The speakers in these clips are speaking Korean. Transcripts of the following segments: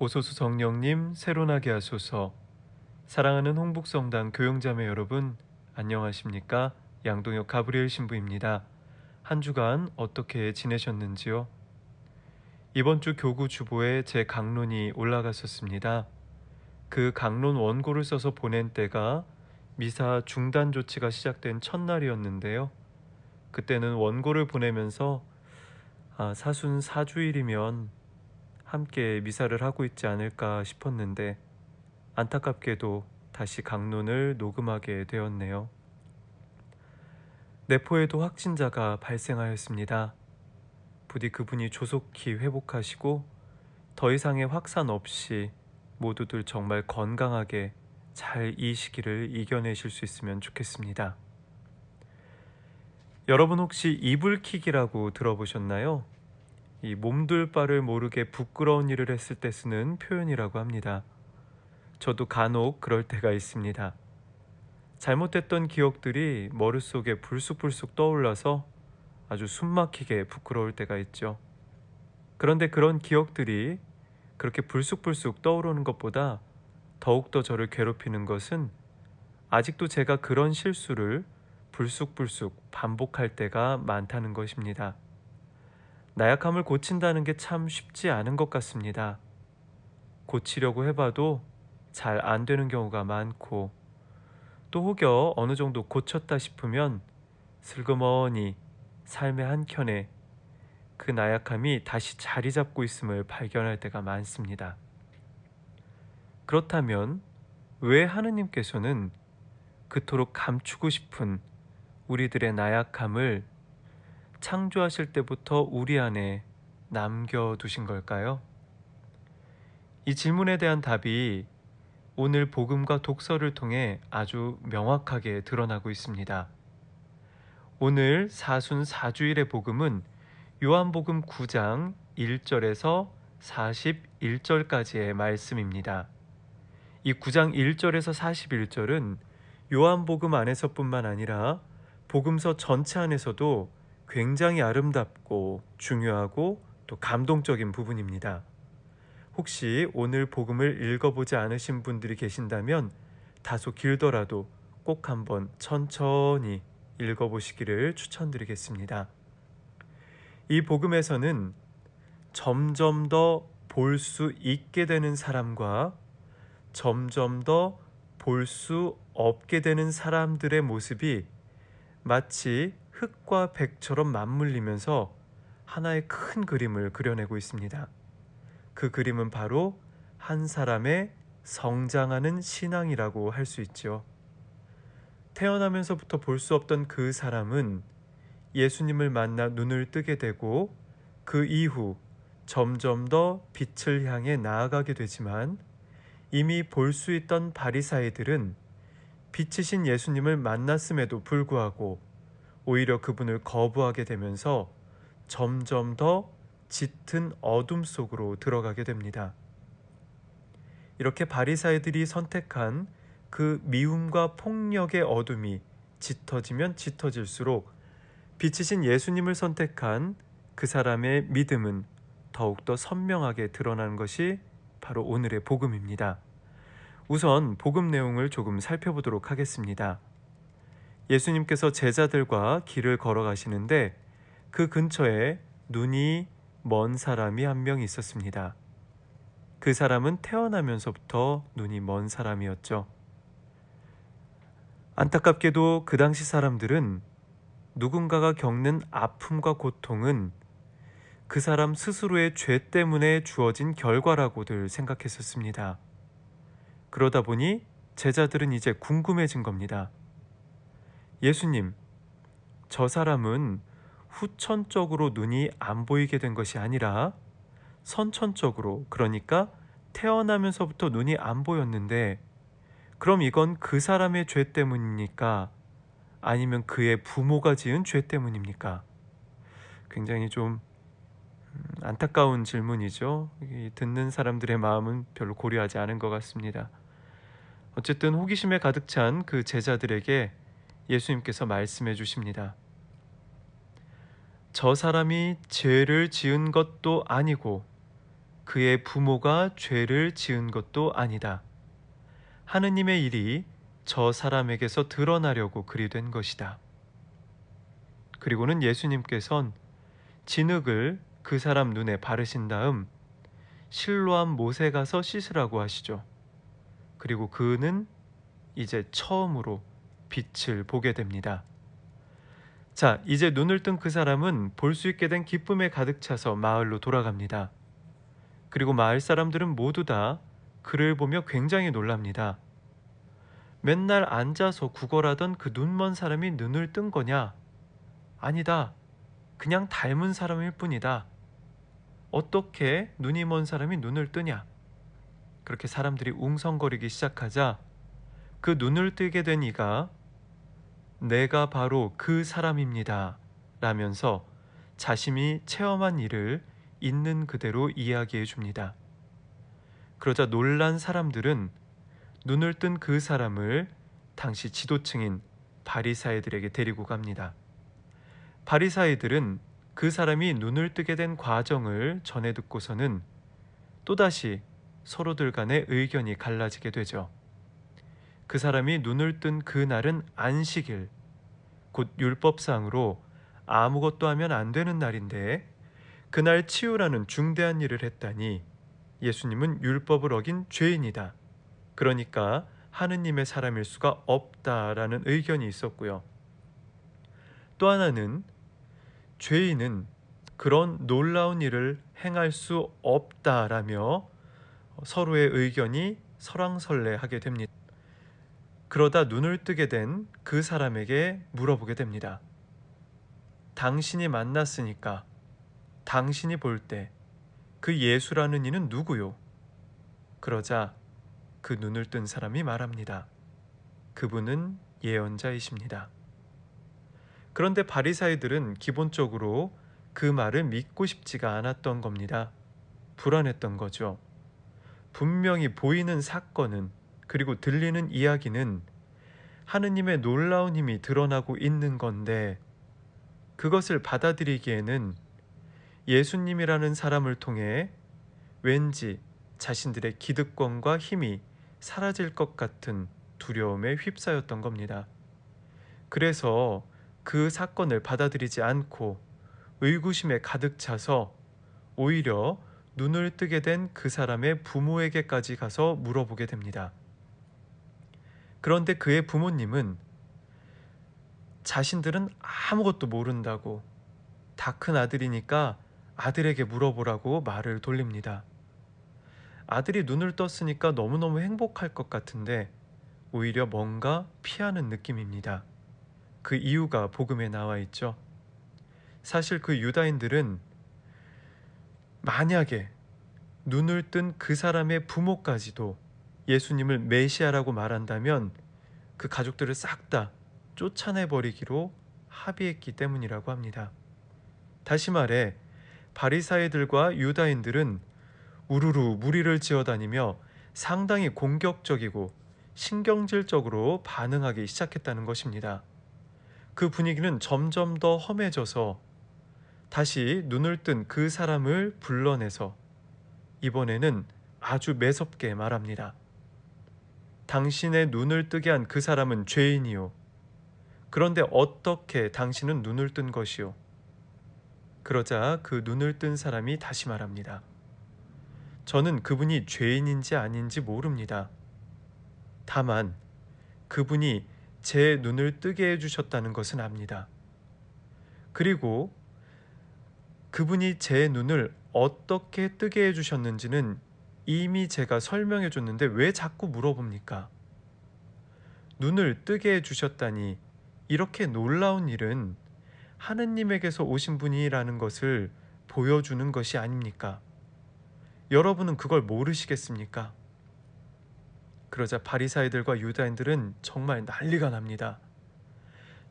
오소수 성령님 새로나게 하소서. 사랑하는 홍북성당 교용자매 여러분, 안녕하십니까? 양동역 가브리엘 신부입니다. 한 주간 어떻게 지내셨는지요? 이번 주 교구 주보에 제 강론이 올라갔었습니다. 그 강론 원고를 써서 보낸 때가 미사 중단 조치가 시작된 첫날이었는데요. 그때는 원고를 보내면서 사순 4주일이면 함께 미사를 하고 있지 않을까 싶었는데 안타깝게도 다시 강론을 녹음하게 되었네요. 내포에도 확진자가 발생하였습니다. 부디 그분이 조속히 회복하시고 더 이상의 확산 없이 모두들 정말 건강하게 잘 이 시기를 이겨내실 수 있으면 좋겠습니다. 여러분 혹시 이불킥이라고 들어보셨나요? 이 몸둘 바를 모르게 부끄러운 일을 했을 때 쓰는 표현이라고 합니다. 저도 간혹 그럴 때가 있습니다. 잘못됐던 기억들이 머릿속에 불쑥불쑥 떠올라서 아주 숨막히게 부끄러울 때가 있죠. 그런데 그런 기억들이 그렇게 불쑥불쑥 떠오르는 것보다 더욱더 저를 괴롭히는 것은 아직도 제가 그런 실수를 불쑥불쑥 반복할 때가 많다는 것입니다. 나약함을 고친다는 게 참 쉽지 않은 것 같습니다. 고치려고 해봐도 잘 안 되는 경우가 많고 또 혹여 어느 정도 고쳤다 싶으면 슬그머니 삶의 한켠에 그 나약함이 다시 자리 잡고 있음을 발견할 때가 많습니다. 그렇다면 왜 하느님께서는 그토록 감추고 싶은 우리들의 나약함을 창조하실 때부터 우리 안에 남겨두신 걸까요? 이 질문에 대한 답이 오늘 복음과 독서를 통해 아주 명확하게 드러나고 있습니다. 오늘 사순 4주일의 복음은 요한복음 9장 1절에서 41절까지의 말씀입니다. 이 9장 1절에서 41절은 요한복음 안에서뿐만 아니라 복음서 전체 안에서도 굉장히 아름답고 중요하고 또 감동적인 부분입니다. 혹시 오늘 복음을 읽어보지 않으신 분들이 계신다면 다소 길더라도 꼭 한번 천천히 읽어보시기를 추천드리겠습니다. 이 복음에서는 점점 더 볼 수 있게 되는 사람과 점점 더 볼 수 없게 되는 사람들의 모습이 마치 흙과 백처럼 맞물리면서 하나의 큰 그림을 그려내고 있습니다. 그 그림은 바로 한 사람의 성장하는 신앙이라고 할 수 있죠. 태어나면서부터 볼 수 없던 그 사람은 예수님을 만나 눈을 뜨게 되고 그 이후 점점 더 빛을 향해 나아가게 되지만 이미 볼 수 있던 바리사이들은 빛이신 예수님을 만났음에도 불구하고 오히려 그분을 거부하게 되면서 점점 더 짙은 어둠 속으로 들어가게 됩니다. 이렇게 바리사이들이 선택한 그 미움과 폭력의 어둠이 짙어지면 짙어질수록 빛이신 예수님을 선택한 그 사람의 믿음은 더욱더 선명하게 드러나는 것이 바로 오늘의 복음입니다. 우선 복음 내용을 조금 살펴보도록 하겠습니다. 예수님께서 제자들과 길을 걸어가시는데 그 근처에 눈이 먼 사람이 한 명 있었습니다. 그 사람은 태어나면서부터 눈이 먼 사람이었죠. 안타깝게도 그 당시 사람들은 누군가가 겪는 아픔과 고통은 그 사람 스스로의 죄 때문에 주어진 결과라고들 생각했었습니다. 그러다 보니 제자들은 이제 궁금해진 겁니다. 예수님, 저 사람은 후천적으로 눈이 안 보이게 된 것이 아니라 선천적으로, 그러니까 태어나면서부터 눈이 안 보였는데 그럼 이건 그 사람의 죄 때문입니까? 아니면 그의 부모가 지은 죄 때문입니까? 굉장히 좀 안타까운 질문이죠. 듣는 사람들의 마음은 별로 고려하지 않은 것 같습니다. 어쨌든 호기심에 가득 찬 그 제자들에게 예수님께서 말씀해 주십니다. 저 사람이 죄를 지은 것도 아니고 그의 부모가 죄를 지은 것도 아니다. 하느님의 일이 저 사람에게서 드러나려고 그리 된 것이다. 그리고는 예수님께선 진흙을 그 사람 눈에 바르신 다음 실로암 못에 가서 씻으라고 하시죠. 그리고 그는 이제 처음으로 빛을 보게 됩니다. 자, 이제 눈을 뜬 그 사람은 볼 수 있게 된 기쁨에 가득 차서 마을로 돌아갑니다. 그리고 마을 사람들은 모두 다 그를 보며 굉장히 놀랍니다. 맨날 앉아서 구걸하던 그 눈먼 사람이 눈을 뜬 거냐? 아니다. 그냥 닮은 사람일 뿐이다. 어떻게 눈이 먼 사람이 눈을 뜨냐? 그렇게 사람들이 웅성거리기 시작하자 그 눈을 뜨게 된 이가 내가 바로 그 사람입니다. 라면서 자신이 체험한 일을 있는 그대로 이야기해 줍니다. 그러자 놀란 사람들은 눈을 뜬 그 사람을 당시 지도층인 바리사이들에게 데리고 갑니다. 바리사이들은 그 사람이 눈을 뜨게 된 과정을 전해 듣고서는 또다시 서로들 간의 의견이 갈라지게 되죠. 그 사람이 눈을 뜬 그날은 안식일, 곧 율법상으로 아무것도 하면 안 되는 날인데 그날 치유라는 중대한 일을 했다니 예수님은 율법을 어긴 죄인이다. 그러니까 하느님의 사람일 수가 없다라는 의견이 있었고요. 또 하나는 죄인은 그런 놀라운 일을 행할 수 없다라며 서로의 의견이 설왕설래하게 됩니다. 그러다 눈을 뜨게 된 그 사람에게 물어보게 됩니다. 당신이 만났으니까 당신이 볼 때 그 예수라는 이는 누구요? 그러자 그 눈을 뜬 사람이 말합니다. 그분은 예언자이십니다. 그런데 바리사이들은 기본적으로 그 말을 믿고 싶지가 않았던 겁니다. 불안했던 거죠. 분명히 보이는 사건은, 그리고 들리는 이야기는 하느님의 놀라운 힘이 드러나고 있는 건데 그것을 받아들이기에는 예수님이라는 사람을 통해 왠지 자신들의 기득권과 힘이 사라질 것 같은 두려움에 휩싸였던 겁니다. 그래서 그 사건을 받아들이지 않고 의구심에 가득 차서 오히려 눈을 뜨게 된 그 사람의 부모에게까지 가서 물어보게 됩니다. 그런데 그의 부모님은 자신들은 아무것도 모른다고, 다 큰 아들이니까 아들에게 물어보라고 말을 돌립니다. 아들이 눈을 떴으니까 너무너무 행복할 것 같은데 오히려 뭔가 피하는 느낌입니다. 그 이유가 복음에 나와 있죠. 사실 그 유다인들은 만약에 눈을 뜬 그 사람의 부모까지도 예수님을 메시아라고 말한다면 그 가족들을 싹 다 쫓아내버리기로 합의했기 때문이라고 합니다. 다시 말해 바리사이들과 유다인들은 우르르 무리를 지어다니며 상당히 공격적이고 신경질적으로 반응하기 시작했다는 것입니다. 그 분위기는 점점 더 험해져서 다시 눈을 뜬 그 사람을 불러내서 이번에는 아주 매섭게 말합니다. 당신의 눈을 뜨게 한 그 사람은 죄인이요. 그런데 어떻게 당신은 눈을 뜬 것이요? 그러자 그 눈을 뜬 사람이 다시 말합니다. 저는 그분이 죄인인지 아닌지 모릅니다. 다만 그분이 제 눈을 뜨게 해주셨다는 것은 압니다. 그리고 그분이 제 눈을 어떻게 뜨게 해주셨는지는 이미 제가 설명해 줬는데 왜 자꾸 물어봅니까? 눈을 뜨게 해주셨다니 이렇게 놀라운 일은 하느님에게서 오신 분이라는 것을 보여주는 것이 아닙니까? 여러분은 그걸 모르시겠습니까? 그러자 바리사이들과 유다인들은 정말 난리가 납니다.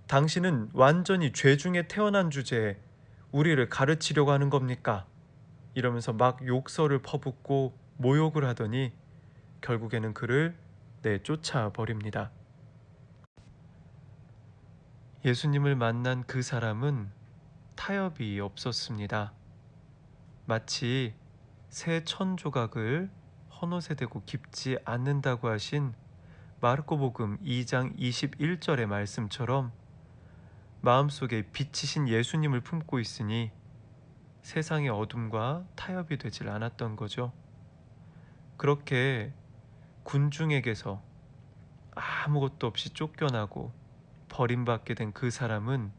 당신은 완전히 죄 중에 태어난 주제에 우리를 가르치려고 하는 겁니까? 이러면서 막 욕설을 퍼붓고 모욕을 하더니 결국에는 그를 내쫓아 버립니다. 예수님을 만난 그 사람은 타협이 없었습니다. 마치 새 천조각을 헌옷에 대고 깁지 않는다고 하신 마르코복음 2장 21절의 말씀처럼 마음속에 빛이신 예수님을 품고 있으니 세상의 어둠과 타협이 되질 않았던 거죠. 그렇게 군중에게서 아무것도 없이 쫓겨나고 버림받게 된 그 사람은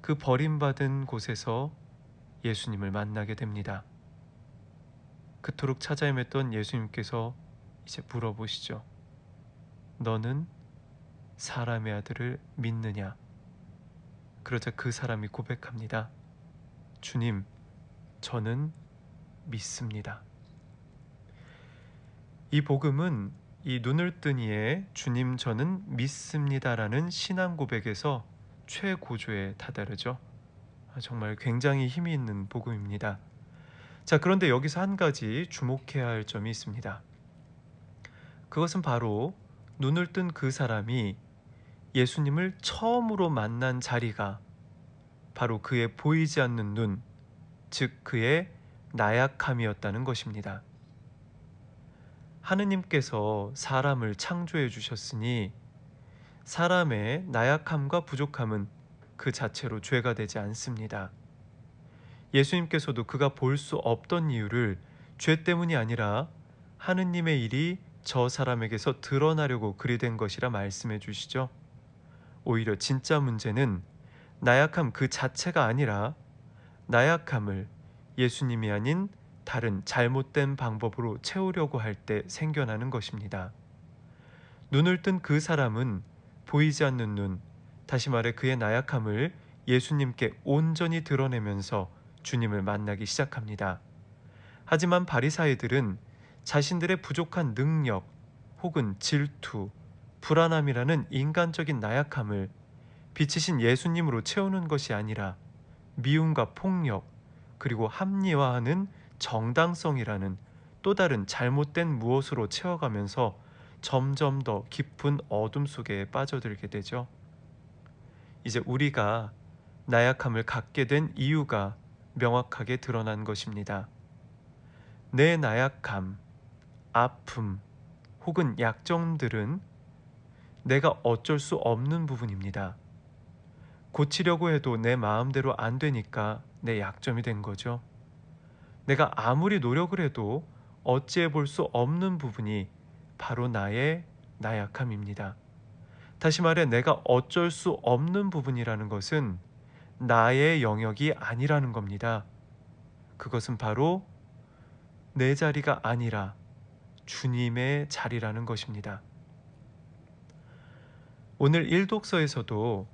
그 버림받은 곳에서 예수님을 만나게 됩니다. 그토록 찾아 헤맸던 예수님께서 이제 물어보시죠. 너는 사람의 아들을 믿느냐? 그러자 그 사람이 고백합니다. 주님, 저는 믿습니다. 이 복음은 이 눈을 뜬 이의 주님 저는 믿습니다라는 신앙 고백에서 최고조에 다다르죠. 정말 굉장히 힘이 있는 복음입니다. 자, 그런데 여기서 한 가지 주목해야 할 점이 있습니다. 그것은 바로 눈을 뜬 그 사람이 예수님을 처음으로 만난 자리가 바로 그의 보이지 않는 눈, 즉 그의 나약함이었다는 것입니다. 하느님께서 사람을 창조해 주셨으니 사람의 나약함과 부족함은 그 자체로 죄가 되지 않습니다. 예수님께서도 그가 볼 수 없던 이유를 죄 때문이 아니라 하느님의 일이 저 사람에게서 드러나려고 그리 된 것이라 말씀해 주시죠. 오히려 진짜 문제는 나약함 그 자체가 아니라 나약함을 예수님이 아닌 다른 잘못된 방법으로 채우려고 할 때 생겨나는 것입니다. 눈을 뜬 그 사람은 보이지 않는 눈, 다시 말해 그의 나약함을 예수님께 온전히 드러내면서 주님을 만나기 시작합니다. 하지만 바리사이들은 자신들의 부족한 능력 혹은 질투, 불안함이라는 인간적인 나약함을 빛이신 예수님으로 채우는 것이 아니라 미움과 폭력, 그리고 합리화하는 정당성이라는 또 다른 잘못된 무엇으로 채워가면서 점점 더 깊은 어둠 속에 빠져들게 되죠. 이제 우리가 나약함을 갖게 된 이유가 명확하게 드러난 것입니다. 내 나약함, 아픔 혹은 약점들은 내가 어쩔 수 없는 부분입니다. 고치려고 해도 내 마음대로 안 되니까 내 약점이 된 거죠. 내가 아무리 노력을 해도 어찌해 볼 수 없는 부분이 바로 나의 나약함입니다. 다시 말해 내가 어쩔 수 없는 부분이라는 것은 나의 영역이 아니라는 겁니다. 그것은 바로 내 자리가 아니라 주님의 자리라는 것입니다. 오늘 일독서에서도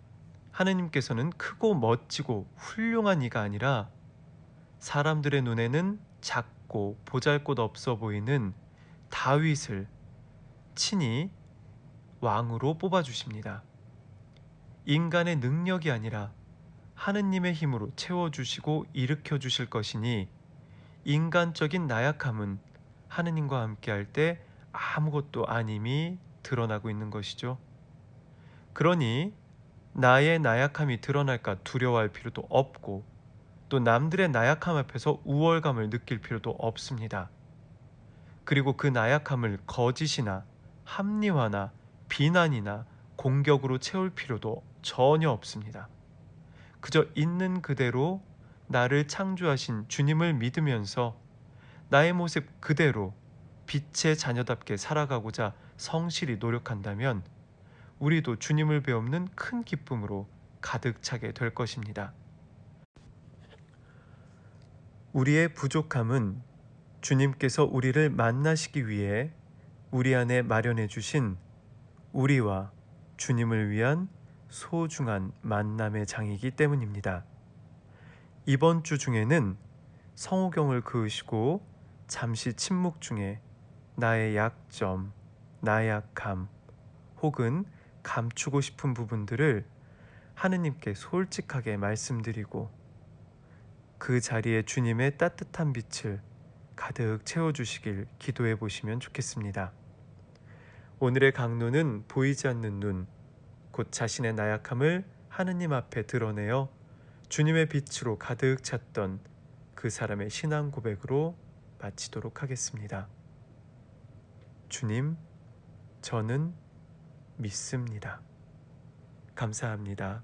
하느님께서는 크고 멋지고 훌륭한 이가 아니라 사람들의 눈에는 작고 보잘것없어 보이는 다윗을 친히 왕으로 뽑아주십니다. 인간의 능력이 아니라 하느님의 힘으로 채워주시고 일으켜주실 것이니 인간적인 나약함은 하느님과 함께할 때 아무것도 아님이 드러나고 있는 것이죠. 그러니 나의 나약함이 드러날까 두려워할 필요도 없고 또 남들의 나약함 앞에서 우월감을 느낄 필요도 없습니다. 그리고 그 나약함을 거짓이나 합리화나 비난이나 공격으로 채울 필요도 전혀 없습니다. 그저 있는 그대로 나를 창조하신 주님을 믿으면서 나의 모습 그대로 빛의 자녀답게 살아가고자 성실히 노력한다면 우리도 주님을 배우는 큰 기쁨으로 가득 차게 될 것입니다. 우리의 부족함은 주님께서 우리를 만나시기 위해 우리 안에 마련해 주신 우리와 주님을 위한 소중한 만남의 장이기 때문입니다. 이번 주 중에는 성호경을 그으시고 잠시 침묵 중에 나의 약점, 나약함 혹은 감추고 싶은 부분들을 하느님께 솔직하게 말씀드리고 그 자리에 주님의 따뜻한 빛을 가득 채워주시길 기도해 보시면 좋겠습니다. 오늘의 강론은 보이지 않는 눈, 곧 자신의 나약함을 하느님 앞에 드러내어 주님의 빛으로 가득 찼던 그 사람의 신앙 고백으로 마치도록 하겠습니다. 주님, 저는 믿습니다. 감사합니다.